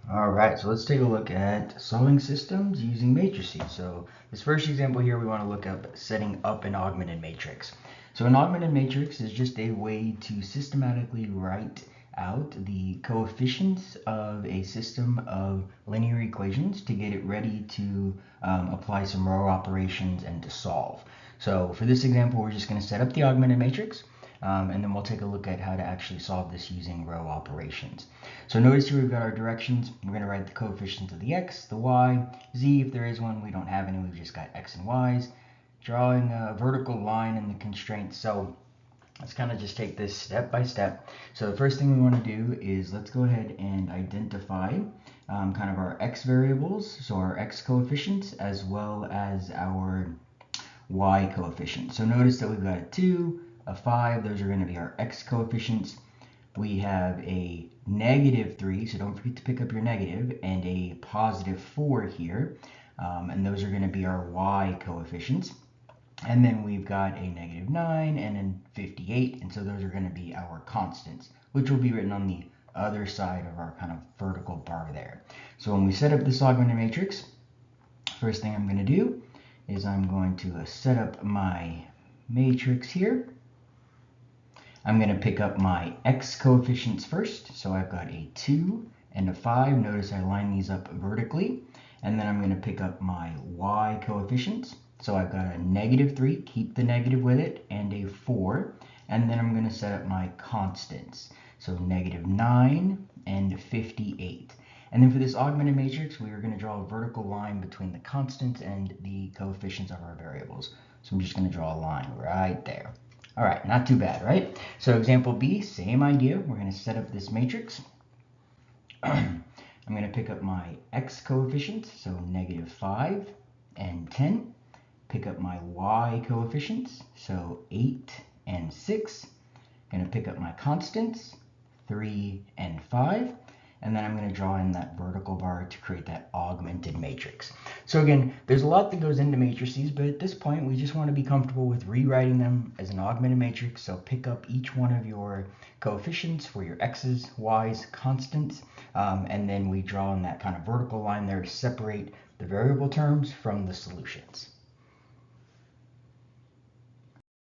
All right, so let's take a look at solving systems using matrices. So this first example here, we want to look at setting up an augmented matrix. So an augmented matrix is just a way to systematically write out the coefficients of a system of linear equations to get it ready to apply some row operations and to solve. So for this example, we're just going to set up the augmented matrix. And then we'll take a look at how to actually solve this using row operations. So notice here we've got our directions. We're going to write the coefficients of the x, the y, z if there is one. We don't have any, we've just got x and y's. Drawing a vertical line in the constraints. So let's kind of just take this step by step. So the first thing we want to do is let's go ahead and identify kind of our x variables, so our x coefficients, as well as our y coefficient. So notice that we've got a 2, a 5, those are going to be our x coefficients. We have a -3, so don't forget to pick up your negative, and a +4 here, and those are going to be our y coefficients. And then we've got a -9 and a 58, and so those are going to be our constants, which will be written on the other side of our kind of vertical bar there. So when we set up this augmented matrix, first thing I'm going to do is I'm going to set up my matrix here. I'm going to pick up my x coefficients first. So I've got a 2 and a 5. Notice I line these up vertically. And then I'm going to pick up my y coefficients. So I've got a -3, keep the negative with it, and a 4. And then I'm going to set up my constants. So -9 and 58. And then for this augmented matrix, we are going to draw a vertical line between the constants and the coefficients of our variables. So I'm just going to draw a line right there. All right, not too bad, right? So example B, same idea. We're going to set up this matrix. I'm going to pick up my x coefficients, so -5 and 10. Pick up my y coefficients, so 8 and 6. Going to pick up my constants, 3 and 5. And then I'm going to draw in that vertical bar to create that augmented matrix. So again, there's a lot that goes into matrices, but at this point, we just want to be comfortable with rewriting them as an augmented matrix. So pick up each one of your coefficients for your x's, y's, constants, and then we draw in that kind of vertical line there to separate the variable terms from the solutions.